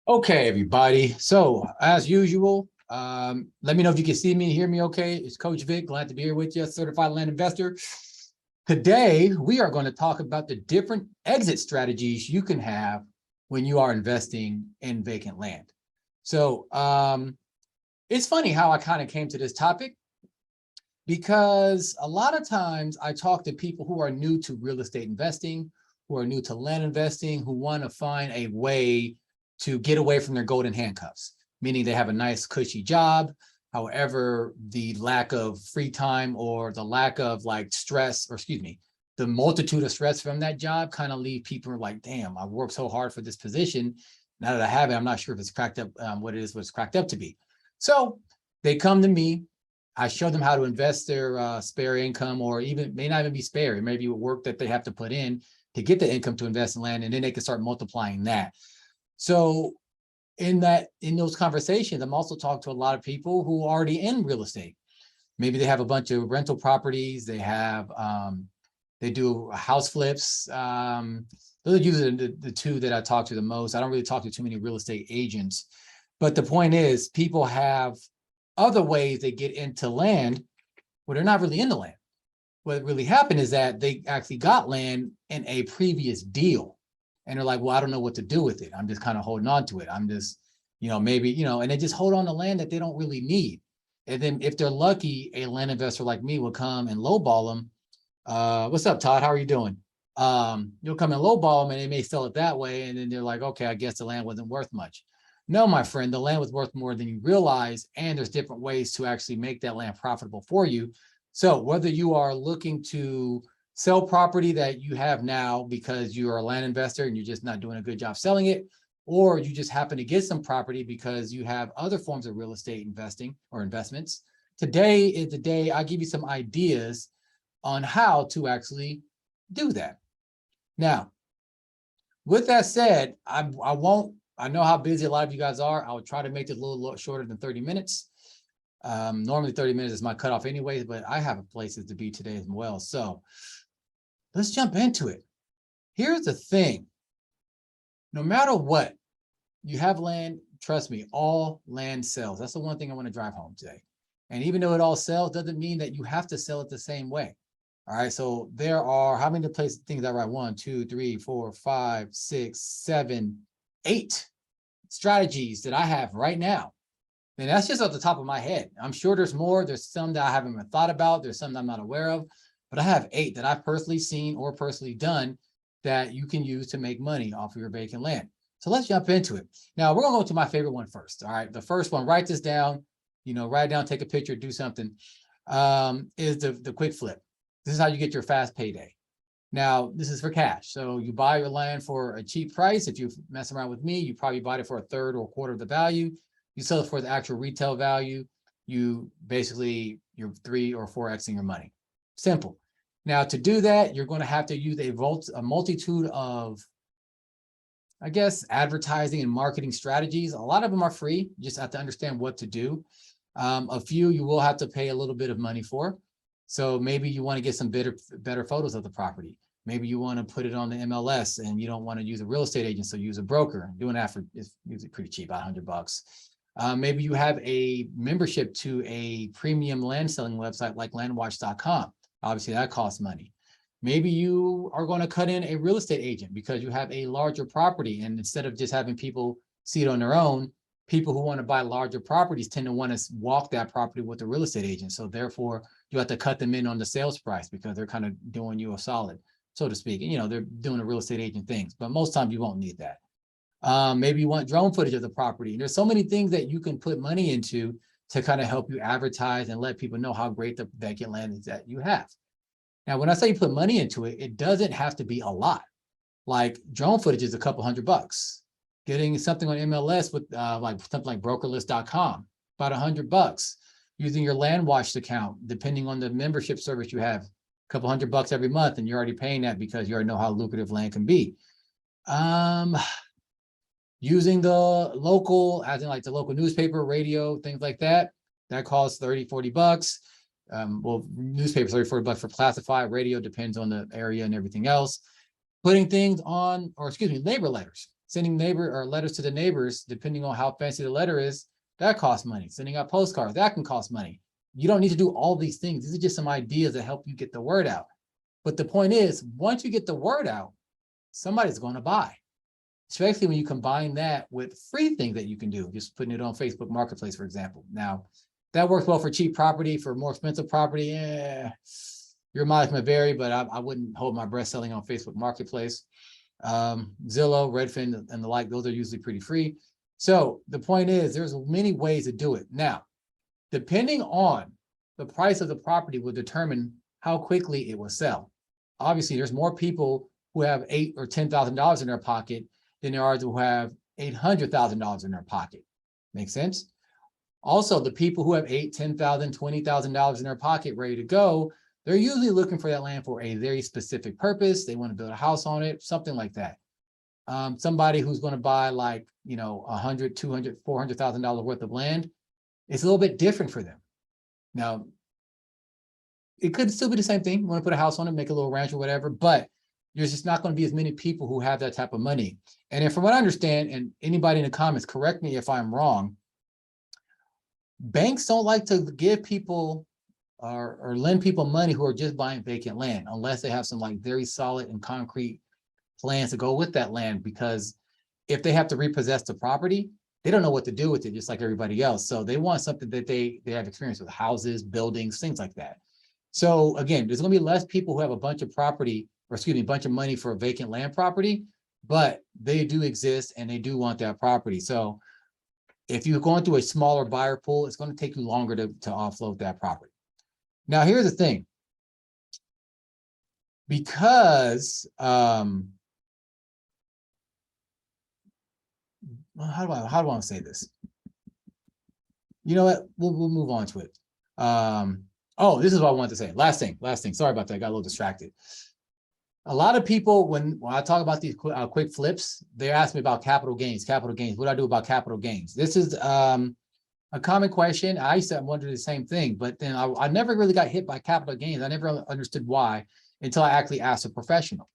Okay, everybody. So as usual, let me know if you can see me and hear me okay. It's Coach Vic. Glad to be here with you, certified land investor. Today, we are going to talk about the different exit strategies you can have when you are investing in vacant land. So it's funny how I kind of came to this topic because a lot of times I talk to people who are new to real estate investing, who are new to land investing, who want to find a way to get away from their golden handcuffs, meaning they have a nice cushy job. However, the lack of free time or the lack of stress, or excuse me, the multitude of stress from that job kind of leave people like, damn, I worked so hard for this position. Now that I have it, I'm not sure if it's cracked up, what it's cracked up to be. So they come to me. I show them how to invest their spare income, or even may not even be spare. It may be work that they have to put in to get the income to invest in land, and then they can start multiplying that. So in those conversations, I'm also talking to a lot of people who are already in real estate. Maybe they have a bunch of rental properties. They have they do house flips. Those are usually the two that I talk to the most. I don't really talk to too many real estate agents. But the point is, people have other ways they get into land where they're not really in the land. What really happened is that they actually got land in a previous deal. And they're like, well, I don't know what to do with it. I'm just kind of holding on to it. I'm just, maybe, and they just hold on to land that they don't really need. And then if they're lucky, a land investor like me will come and lowball them. What's up, Todd? How are you doing? You'll come and lowball them and they may sell it that way. And then they're like, okay, I guess the land wasn't worth much. No, my friend, the land was worth more than you realize. And there's different ways to actually make that land profitable for you. So whether you are looking to sell property that you have now because you are a land investor and you're just not doing a good job selling it, or you just happen to get some property because you have other forms of real estate investing or investments, today is the day I give you some ideas on how to actually do that. Now, with that said, I know how busy a lot of you guys are. I will try to make it a little shorter than 30 minutes. Normally 30 minutes is my cutoff anyways, but I have places to be today as well. So let's jump into it. Here's the thing. No matter what, you have land, trust me, all land sells. That's the one thing I want to drive home today. And even though it all sells, doesn't mean that you have to sell it the same way. All right. So there are how many places things I write? 1, 2, 3, 4, 5, 6, 7, 8 strategies that I have right now. And that's just off the top of my head. I'm sure there's more. There's some that I haven't even thought about. There's some that I'm not aware of. But I have 8 that I've personally seen or personally done that you can use to make money off of your vacant land. So let's jump into it. Now, we're going to go to my favorite one first. All right. The first one, write this down, write it down, take a picture, do something, is the quick flip. This is how you get your fast payday. Now, this is for cash. So you buy your land for a cheap price. If you mess around with me, you probably buy it for a third or a quarter of the value. You sell it for the actual retail value. You basically, you're 3 or 4xing your money. Simple. Now, to do that, you're going to have to use a multitude of, I guess, advertising and marketing strategies. A lot of them are free. You just have to understand what to do. A few you will have to pay a little bit of money for. So maybe you want to get some better photos of the property. Maybe you want to put it on the MLS and you don't want to use a real estate agent, so use a broker. Doing that for is usually pretty cheap, about $100. Maybe you have a membership to a premium land selling website like landwatch.com. Obviously, that costs money. Maybe you are going to cut in a real estate agent because you have a larger property. And instead of just having people see it on their own, people who want to buy larger properties tend to want to walk that property with a real estate agent. So therefore, you have to cut them in on the sales price because they're kind of doing you a solid, so to speak. And, they're doing a real estate agent things, but most times you won't need that. Maybe you want drone footage of the property. And there's so many things that you can put money into to kind of help you advertise and let people know how great the vacant land is that you have. Now, when I say you put money into it, it doesn't have to be a lot. Like drone footage is a couple $100. Getting something on MLS with like something like brokerlist.com, about $100. Using your LandWatch account, depending on the membership service you have, a couple $100 every month, and you're already paying that because you already know how lucrative land can be. Using the local, as in like the local newspaper, radio, things like that, that costs $30, $40. Well, newspaper, $30, $40 for classified. Radio depends on the area and everything else. Putting things on, or excuse me, labor letters. sending neighbor or letters to the neighbors, depending on how fancy the letter is, that costs money. Sending out postcards, that can cost money. You don't need to do all these things. These are just some ideas that help you get the word out. But the point is, once you get the word out, somebody's going to buy, especially when you combine that with free things that you can do, just putting it on Facebook Marketplace, for example. Now, that works well for cheap property. For more expensive property, your mileage may vary, but I wouldn't hold my breath selling on Facebook Marketplace. Zillow, Redfin, and the like, those are usually pretty free. So the point is, there's many ways to do it. Now, depending on the price of the property will determine how quickly it will sell. Obviously, there's more people who have $8,000 or $10,000 in their pocket than there are who have $800,000 in their pocket. Make sense? Also, the people who have $8,000, $10,000, $20,000 in their pocket ready to go, they're usually looking for that land for a very specific purpose. They want to build a house on it, something like that. Somebody who's going to buy like, $100,000, $200,000, $400,000 worth of land, it's a little bit different for them. Now, it could still be the same thing. You want to put a house on it, make a little ranch or whatever, but there's just not going to be as many people who have that type of money. And then from what I understand, and anybody in the comments, correct me if I'm wrong, banks don't like to give people or lend people money who are just buying vacant land, unless they have some like very solid and concrete plans to go with that land, because if they have to repossess the property, they don't know what to do with it, just like everybody else. So they want something that they have experience with, houses, buildings, things like that. So again, there's going to be less people who have a bunch of property, or excuse me, a bunch of money for a vacant land property, but they do exist and they do want that property. So if you're going through a smaller buyer pool, it's going to take you longer to offload that property. Now, here's the thing. Because, how do I want to say this? You know what? We'll move on to it. Oh, this is what I wanted to say. Last thing. Sorry about that. I got a little distracted. A lot of people, when I talk about these quick flips, they ask me about capital gains. What do I do about capital gains? This is a common question. I used to wonder the same thing, but then I never really got hit by capital gains. I never understood why until I actually asked a professional.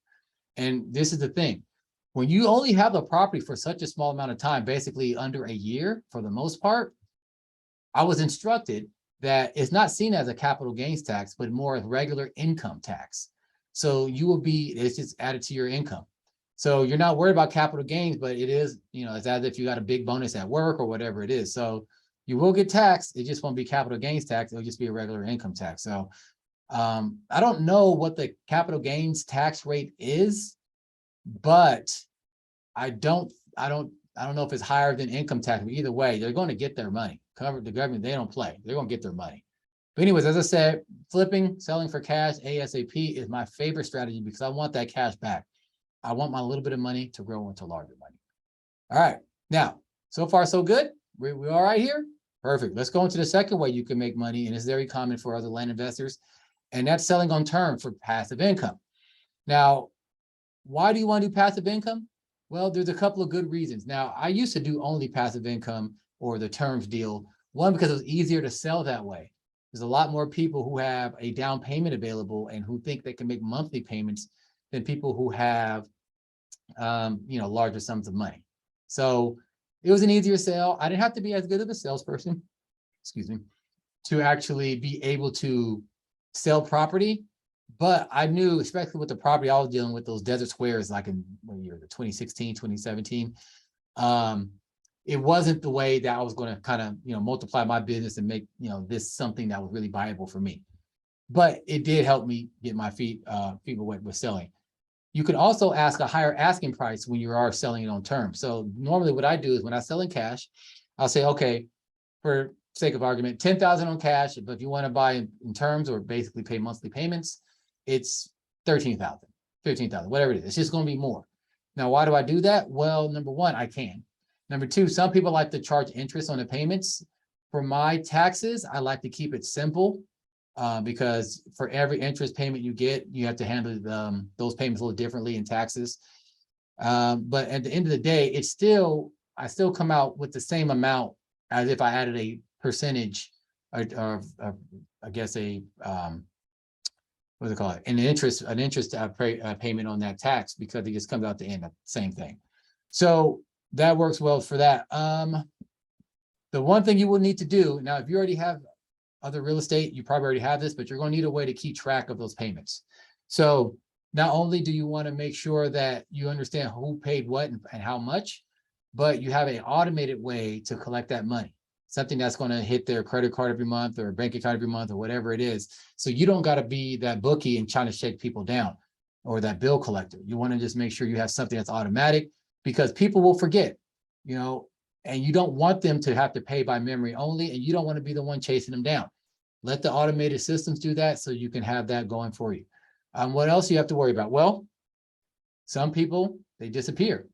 And this is the thing. When you only have the property for such a small amount of time, basically under a year for the most part, I was instructed that it's not seen as a capital gains tax, but more as regular income tax. So you will be, it's just added to your income. So you're not worried about capital gains, but it is, it's as if you got a big bonus at work or whatever it is. So you will get taxed. It just won't be capital gains tax. It'll just be a regular income tax. So I don't know what the capital gains tax rate is, but I don't know if it's higher than income tax, but either way, they're going to get their money. Covered the government, they don't play. They're going to get their money. But anyways, as I said, selling for cash ASAP is my favorite strategy because I want that cash back. I want my little bit of money to grow into larger money. All right. Now, so far, so good. We all right here? Perfect. Let's go into the second way you can make money, and it's very common for other land investors, and that's selling on term for passive income. Now, why do you want to do passive income? Well, there's a couple of good reasons. Now, I used to do only passive income or the terms deal. One, because it was easier to sell that way. There's a lot more people who have a down payment available and who think they can make monthly payments than people who have, larger sums of money. So it was an easier sale. I didn't have to be as good of a salesperson, to actually be able to sell property. But I knew, especially with the property I was dealing with, those desert squares, like in what year, 2016, 2017, it wasn't the way that I was going to kind of, multiply my business and make, this something that was really viable for me. But it did help me get my feet wet with selling. You can also ask a higher asking price when you are selling it on term. So normally what I do is when I sell in cash, I'll say, okay, for sake of argument, 10,000 on cash. But if you want to buy in terms or basically pay monthly payments, it's 13,000, 15,000, whatever it is. It's just going to be more. Now, why do I do that? Well, number one, I can. Number two, some people like to charge interest on the payments. For my taxes, I like to keep it simple because for every interest payment you get, you have to handle those payments a little differently in taxes. But at the end of the day, I still come out with the same amount as if I added a percentage or I guess what do they call it? An interest payment on that tax, because it just comes out the end of the same thing. So that works well for that. The one thing you will need to do now, if you already have other real estate, you probably already have this, but you're going to need a way to keep track of those payments. So not only do you want to make sure that you understand who paid what and how much, but you have an automated way to collect that money, something that's going to hit their credit card every month or bank account every month or whatever it is. So you don't got to be that bookie and trying to shake people down or that bill collector. You want to just make sure you have something that's automatic, because people will forget, you know, and you don't want them to have to pay by memory only, and you don't want to be the one chasing them down. Let the automated systems do that so you can have that going for you. What else you have to worry about? Well, some people, they disappear.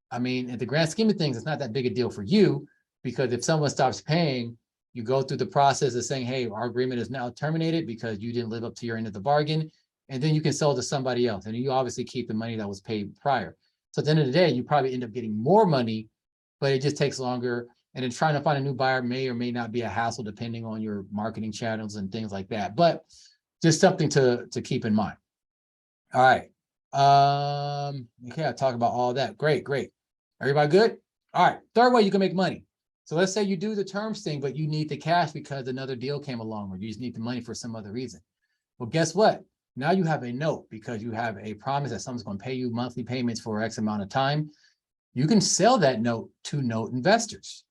I mean, in the grand scheme of things, it's not that big a deal for you, because if someone stops paying, you go through the process of saying, hey, our agreement is now terminated because you didn't live up to your end of the bargain. And then you can sell to somebody else. And you obviously keep the money that was paid prior. So at the end of the day, you probably end up getting more money, but it just takes longer. And then trying to find a new buyer may or may not be a hassle depending on your marketing channels and things like that. But just something to keep in mind. All right. Okay, I'll talk about all that. Great. Everybody good? All right. Third way you can make money. So let's say you do the terms thing, but you need the cash because another deal came along, or you just need the money for some other reason. Well, guess what? Now you have a note because you have a promise that someone's going to pay you monthly payments for X amount of time. You can sell that note to note investors.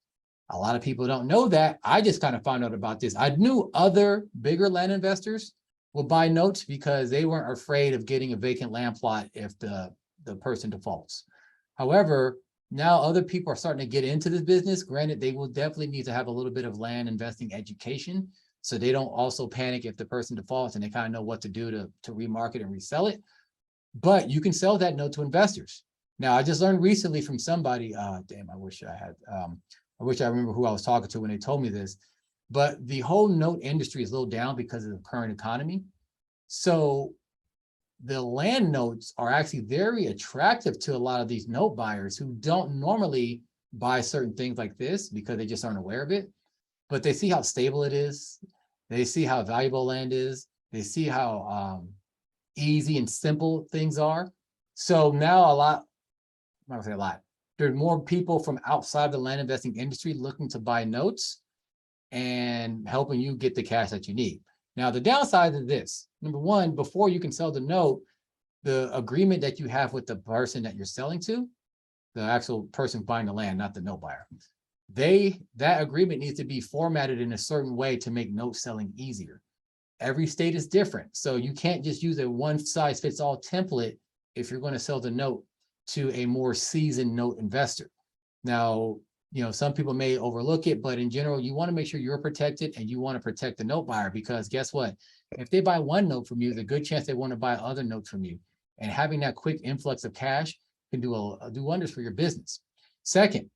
A lot of people don't know that. I just kind of found out about this. I knew other bigger land investors will buy notes because they weren't afraid of getting a vacant land plot if the person defaults. However, now other people are starting to get into this business. Granted, they will definitely need to have a little bit of land investing education, so they don't also panic if the person defaults, and they kind of know what to do to remarket and resell it. But you can sell that note to investors. Now, I just learned recently from somebody, damn, I wish I remember who I was talking to when they told me this, but the whole note industry is a little down because of the current economy. So the land notes are actually very attractive to a lot of these note buyers who don't normally buy certain things like this because they just aren't aware of it. But they see how stable it is. They see how valuable land is. They see how easy and simple things are. So now I'm not gonna say a lot. There's more people from outside the land investing industry looking to buy notes and helping you get the cash that you need. Now, the downside of this, number one, before you can sell the note, the agreement that you have with the person that you're selling to, the actual person buying the land, not the note buyer, that agreement needs to be formatted in a certain way to make note selling easier. Every state is different. So you can't just use a one size fits all template if you're going to sell the note to a more seasoned note investor. Now, you know, some people may overlook it, but in general, you want to make sure you're protected and you want to protect the note buyer, because guess what? If they buy one note from you, there's a good chance they want to buy other notes from you. And having that quick influx of cash can do wonders for your business. Second,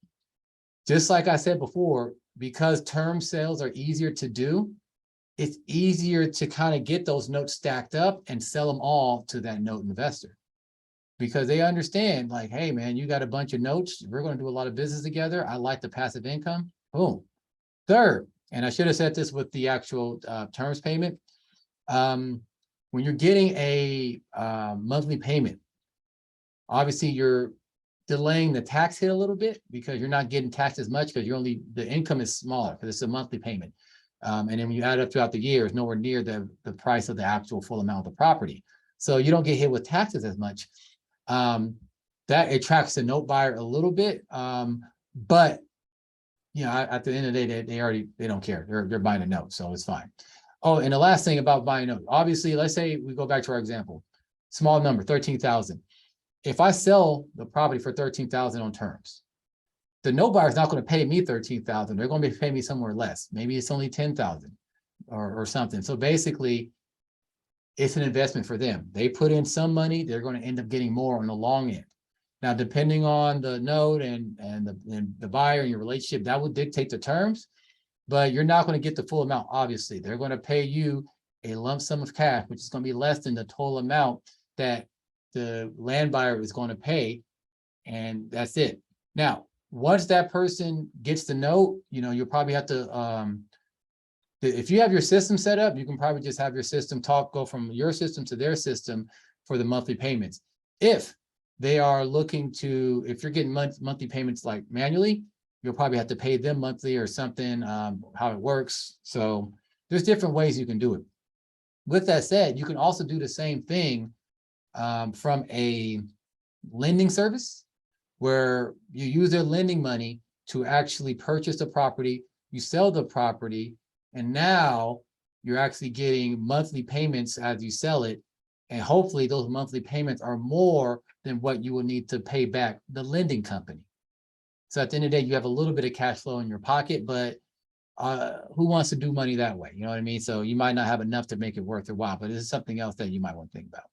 just like I said before, because term sales are easier to do, it's easier to kind of get those notes stacked up and sell them all to that note investor, because they understand, like, hey, man, you got a bunch of notes. We're going to do a lot of business together. I like the passive income. Boom. Third, and I should have said this with the actual terms payment. When you're getting a monthly payment, obviously you're delaying the tax hit a little bit because you're not getting taxed as much because the income is smaller because it's a monthly payment. And then when you add it up throughout the year, it's nowhere near the price of the actual full amount of the property. So you don't get hit with taxes as much. That attracts the note buyer a little bit. But you know, at the end of the day, they don't care. They're buying a note, so it's fine. Oh, and the last thing about buying a note, obviously, let's say we go back to our example, small number, 13,000. If I sell the property for 13,000 on terms, the note buyer is not going to pay me 13,000. They're going to be paying me somewhere less. Maybe it's only 10,000 or something. So basically, it's an investment for them. They put in some money, they're going to end up getting more on the long end. Now, depending on the note and the buyer and your relationship, that would dictate the terms, but you're not going to get the full amount. Obviously, they're going to pay you a lump sum of cash, which is going to be less than the total amount that the land buyer is going to pay, and that's it. Now, once that person gets the note, you know, you'll probably have to, if you have your system set up, you can probably just have your system go from your system to their system for the monthly payments. If they are looking to, if you're getting monthly payments like manually, you'll probably have to pay them monthly or something, how it works. So there's different ways you can do it. With that said, you can also do the same thing from a lending service where you use their lending money to actually purchase the property, you sell the property, and now you're actually getting monthly payments as you sell it. And hopefully those monthly payments are more than what you will need to pay back the lending company. So at the end of the day, you have a little bit of cash flow in your pocket, but who wants to do money that way? You know what I mean? So you might not have enough to make it worth your while, but this is something else that you might want to think about.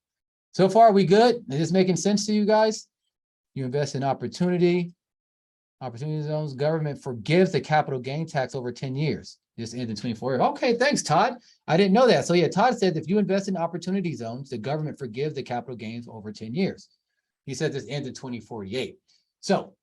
So far, we good? Is this making sense to you guys? You invest in opportunity zones. Government forgives the capital gain tax over 10 years. This ends in 24 years. Okay, thanks, Todd. I didn't know that. So yeah, Todd said if you invest in opportunity zones, the government forgives the capital gains over 10 years. He said this ends in 2048. So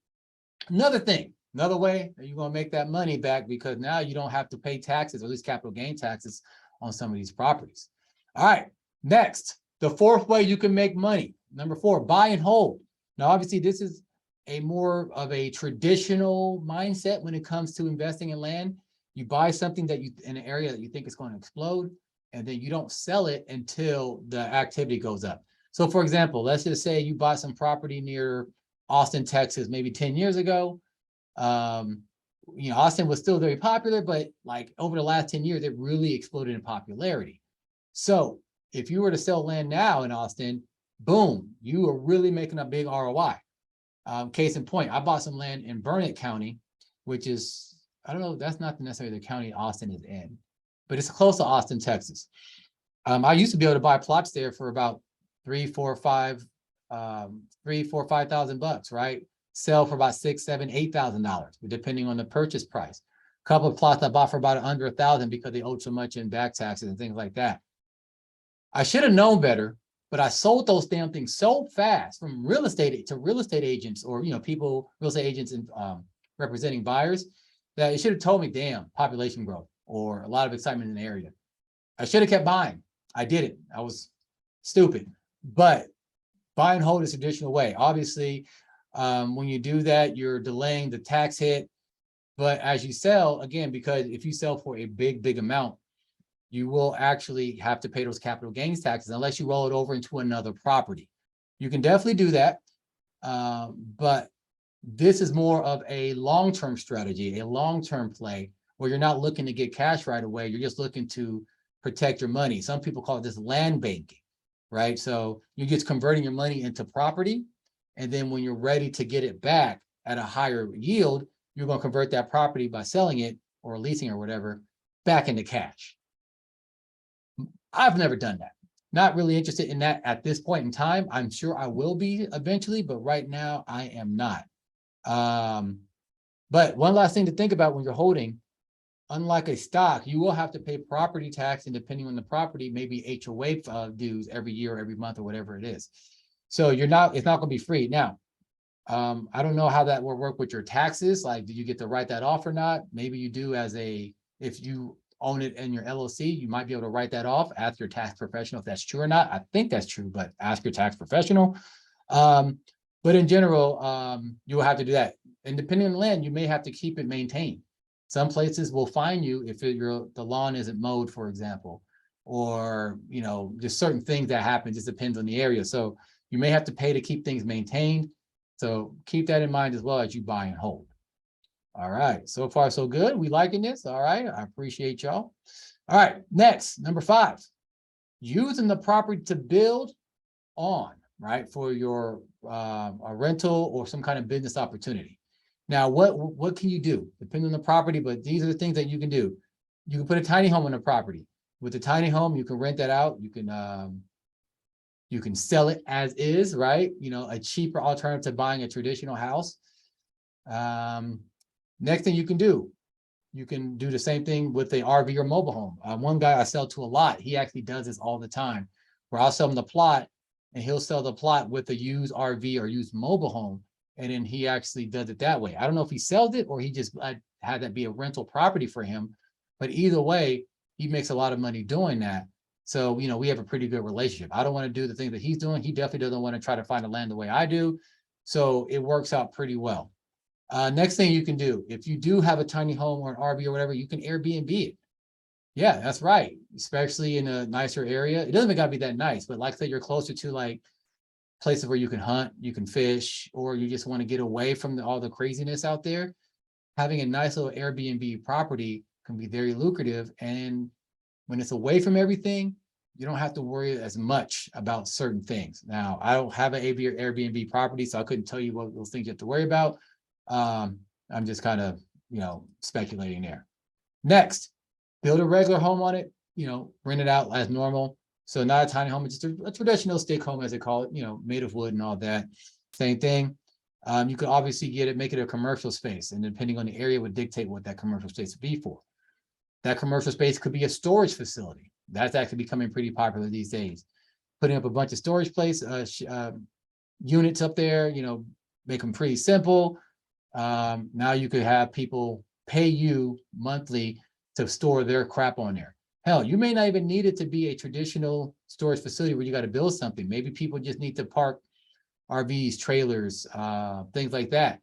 another thing, another way that you're going to make that money back, because now you don't have to pay taxes, or at least capital gain taxes, on some of these properties. All right, next, the fourth way you can make money. Number 4, buy and hold. Now, obviously, this is a more of a traditional mindset when it comes to investing in land. You buy something that you in an area that you think is going to explode, and then you don't sell it until the activity goes up. So for example, let's just say you bought some property near Austin, Texas, maybe 10 years ago. Austin was still very popular, but like over the last 10 years, it really exploded in popularity. So if you were to sell land now in Austin, boom, you are really making a big ROI. Case in point, I bought some land in Burnett County, which is, I don't know, that's not necessarily the county Austin is in, but it's close to Austin, Texas. I used to be able to buy plots there for about $5,000, right? Sell for about $6,000, $7,000, $8,000, depending on the purchase price. A couple of plots I bought for about under $1,000 because they owed so much in back taxes and things like that. I should have known better, but I sold those damn things so fast from real estate agents, or real estate agents and representing buyers, that it should have told me, damn, population growth or a lot of excitement in the area. I should have kept buying. I didn't. I was stupid. But buy and hold is a traditional way. Obviously, when you do that, you're delaying the tax hit. But as you sell, again, because if you sell for a big amount, you will actually have to pay those capital gains taxes unless you roll it over into another property. You can definitely do that. But this is more of a long-term strategy, a long-term play, where you're not looking to get cash right away. You're just looking to protect your money. Some people call this land banking, right? So you're just converting your money into property. And then when you're ready to get it back at a higher yield, you're going to convert that property by selling it or leasing or whatever back into cash. I've never done that. Not really interested in that at this point in time. I'm sure I will be eventually, but right now I am not. But one last thing to think about when you're holding, unlike a stock, you will have to pay property tax, and depending on the property, maybe HOA dues every year or every month or whatever it is. So it's not going to be free. Now, I don't know how that will work with your taxes. Like, do you get to write that off or not? Maybe you do if you own it in your LLC, you might be able to write that off. Ask your tax professional if that's true or not. I think that's true, but ask your tax professional. But in general, you will have to do that. And depending on the land, you may have to keep it maintained. Some places will fine you if the lawn isn't mowed, for example, or just certain things that happen. Just depends on the area. So you may have to pay to keep things maintained. So keep that in mind as well as you buy and hold. All right, so far so good. We liking this. All right, I appreciate y'all. All right, next, number 5, using the property to build on, right, for your a rental or some kind of business opportunity. Now, what can you do? Depending on the property, but these are the things that you can do. You can put a tiny home on the property. With the tiny home, you can rent that out. You can sell it as is, right? A cheaper alternative to buying a traditional house. Next thing you can do the same thing with the RV or mobile home. One guy I sell to a lot, he actually does this all the time, where I'll sell him the plot and he'll sell the plot with a used RV or used mobile home. And then he actually does it that way. I don't know if he sells it or he just had that be a rental property for him, but either way, he makes a lot of money doing that. So, we have a pretty good relationship. I don't want to do the thing that he's doing. He definitely doesn't want to try to find a land the way I do. So it works out pretty well. Next thing you can do, if you do have a tiny home or an RV or whatever, you can Airbnb it. Yeah, that's right. Especially in a nicer area. It doesn't gotta be that nice, but like I said, you're closer to like places where you can hunt, you can fish, or you just want to get away from all the craziness out there. Having a nice little Airbnb property can be very lucrative. And when it's away from everything, you don't have to worry as much about certain things. Now, I don't have an Airbnb property, so I couldn't tell you what those things you have to worry about. I'm just kind of, speculating there. Next, build a regular home on it, rent it out as normal. So not a tiny home, it's just a traditional stick home, as they call it, made of wood and all that. Same thing. You could obviously make it a commercial space, and depending on the area would dictate what that commercial space would be for. That commercial space could be a storage facility. That's actually becoming pretty popular these days. Putting up a bunch of storage units up there, make them pretty simple. Now you could have people pay you monthly to store their crap on there. Hell, you may not even need it to be a traditional storage facility where you got to build something. Maybe people just need to park RVs, trailers, things like that.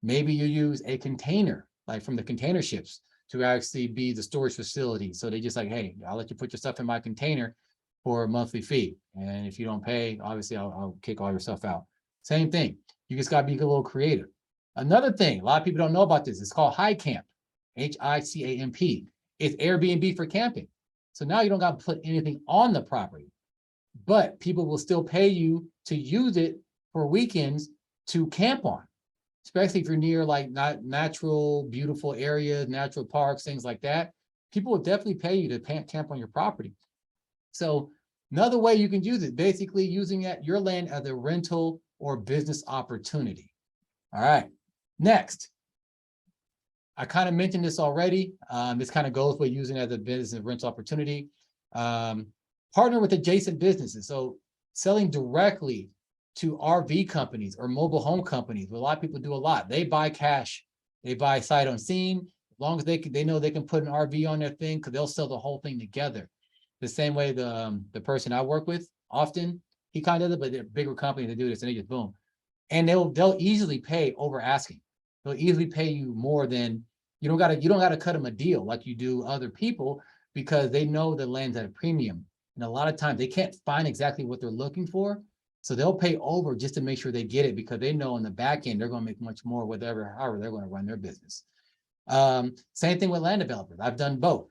Maybe you use a container, like from the container ships, to actually be the storage facility. So they just like, hey, I'll let you put your stuff in my container for a monthly fee. And if you don't pay, obviously I'll kick all your stuff out. Same thing. You just got to be a little creative. Another thing, a lot of people don't know about this. It's called HiCamp, HICAMP. It's Airbnb for camping. So now you don't got to put anything on the property, but people will still pay you to use it for weekends to camp on, especially if you're near like not natural, beautiful areas, natural parks, things like that. People will definitely pay you to camp on your property. So another way you can use it, basically using your land as a rental or business opportunity. All right, next. I kind of mentioned this already. This kind of goes with using it as a business and rental opportunity. Partner with adjacent businesses. So selling directly to RV companies or mobile home companies. A lot of people do a lot. They buy cash. They buy sight unseen. As long as they know they can put an RV on their thing, because they'll sell the whole thing together. The same way the person I work with often, he kind of does it, but they're bigger companies that do this, and they just boom. And they'll easily pay over asking. They'll easily pay you more than you don't gotta cut them a deal like you do other people, because they know the land's at a premium. And a lot of times they can't find exactly what they're looking for. So they'll pay over just to make sure they get it, because they know on the back end they're going to make much more however they're going to run their business. Same thing with land developers. I've done both,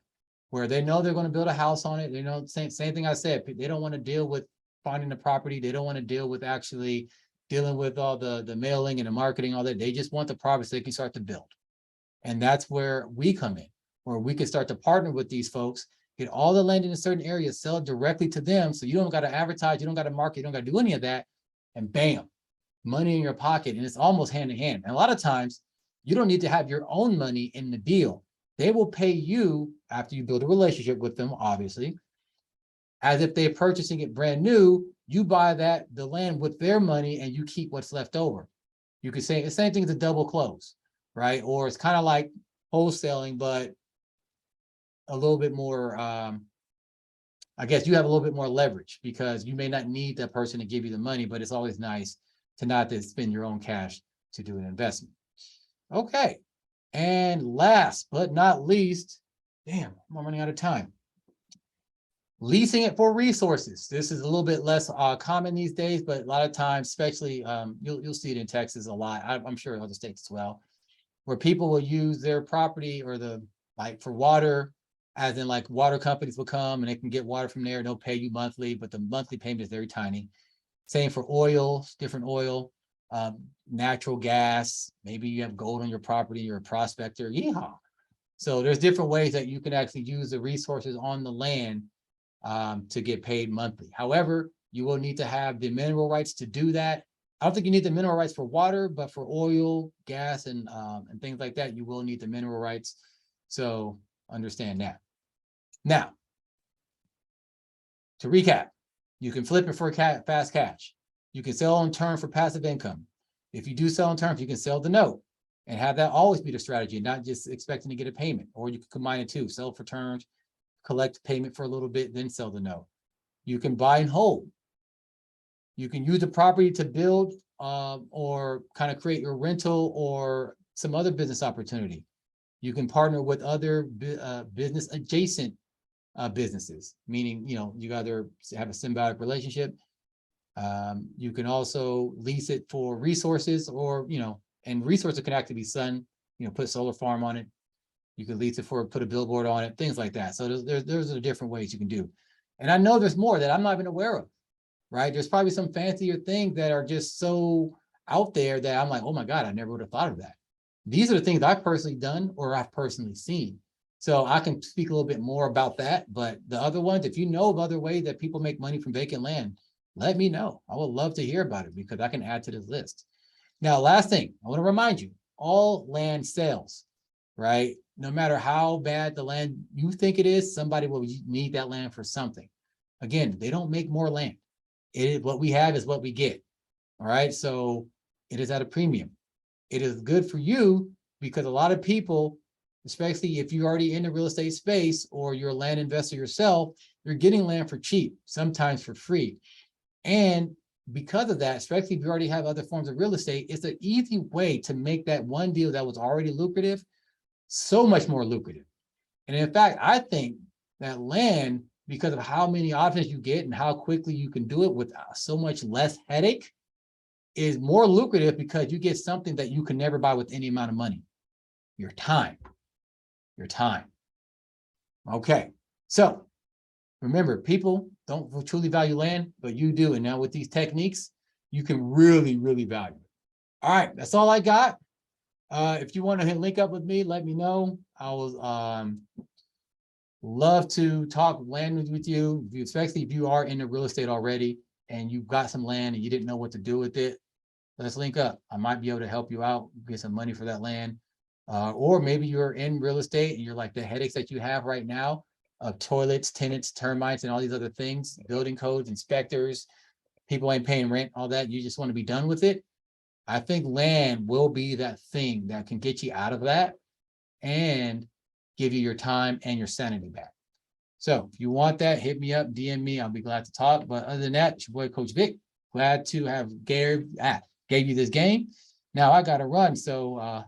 where they know they're going to build a house on it. They know same thing I said. They don't want to deal with finding the property. They don't want to deal with actually dealing with all the mailing and the marketing, all that. They just want the property so they can start to build. And that's where we come in, where we can start to partner with these folks, get all the land in a certain area, sell it directly to them. So you don't got to advertise, you don't got to market, you don't got to do any of that. And bam, money in your pocket. And it's almost hand in hand. And a lot of times you don't need to have your own money in the deal. They will pay you after you build a relationship with them, obviously, as if they're purchasing it brand new. You buy the land with their money and you keep what's left over. You could say the same thing as a double close, right? Or it's kind of like wholesaling, but a little bit more, I guess you have a little bit more leverage, because you may not need that person to give you the money, but it's always nice to not to spend your own cash to do an investment. Okay. And last but not least, damn, I'm running out of time. Leasing it for resources. This is a little bit less common these days, but a lot of times, especially you'll see it in Texas a lot. I'm sure in other states as well, where people will use their property or for water, as in like water companies will come and they can get water from there. They'll pay you monthly, but the monthly payment is very tiny. Same for oil, different oil, natural gas. Maybe you have gold on your property, you're a prospector. Yeehaw. So there's different ways that you can actually use the resources on the land to get paid monthly. However, you will need to have the mineral rights to do that. I don't think you need the mineral rights for water, but for oil, gas, and things like that, you will need the mineral rights. So understand that. Now, to recap, you can flip it for fast cash. You can sell on term for passive income. If you do sell on terms, you can sell the note and have that always be the strategy, not just expecting to get a payment. Or you can combine it too, sell for terms collect payment for a little bit, then sell the note. You can buy and hold. You can use the property to build or kind of create your rental or some other business opportunity. You can partner with other business adjacent businesses, meaning, you either have a symbiotic relationship. You can also lease it for resources or, and resources can actually be sun, put a solar farm on it. You can lease it for, put a billboard on it, things like that. So there's different ways you can do. And I know there's more that I'm not even aware of, right? There's probably some fancier things that are just so out there that I'm like, oh my God, I never would have thought of that. These are the things I've personally done or I've personally seen. So I can speak a little bit more about that. But the other ones, if you know of other ways that people make money from vacant land, let me know. I would love to hear about it because I can add to this list. Now, last thing, I want to remind you, all land sales, right? No matter how bad the land you think it is, somebody will need that land for something. Again, they don't make more land. What we have is what we get. All right. So it is at a premium. It is good for you because a lot of people, especially if you're already in the real estate space or you're a land investor yourself, you're getting land for cheap, sometimes for free. And because of that, especially if you already have other forms of real estate, it's an easy way to make that one deal that was already lucrative so much more lucrative. And in fact, I think that land, because of how many options you get and how quickly you can do it with so much less headache, is more lucrative because you get something that you can never buy with any amount of money. Your time. Your time. Okay. So remember, people don't truly value land, but you do. And now with these techniques, you can really, really value it. All right. That's all I got. If you want to link up with me, let me know. I will love to talk land with you, especially if you are into real estate already and you've got some land and you didn't know what to do with it. Let's link up. I might be able to help you out, get some money for that land. Or maybe you're in real estate and you're like the headaches that you have right now of toilets, tenants, termites, and all these other things, building codes, inspectors, people ain't paying rent, all that. You just want to be done with it. I think land will be that thing that can get you out of that and give you your time and your sanity back. So if you want that, hit me up, DM me. I'll be glad to talk. But other than that, it's your boy, Coach Vic. Glad to have gave you this game. Now I got to run. So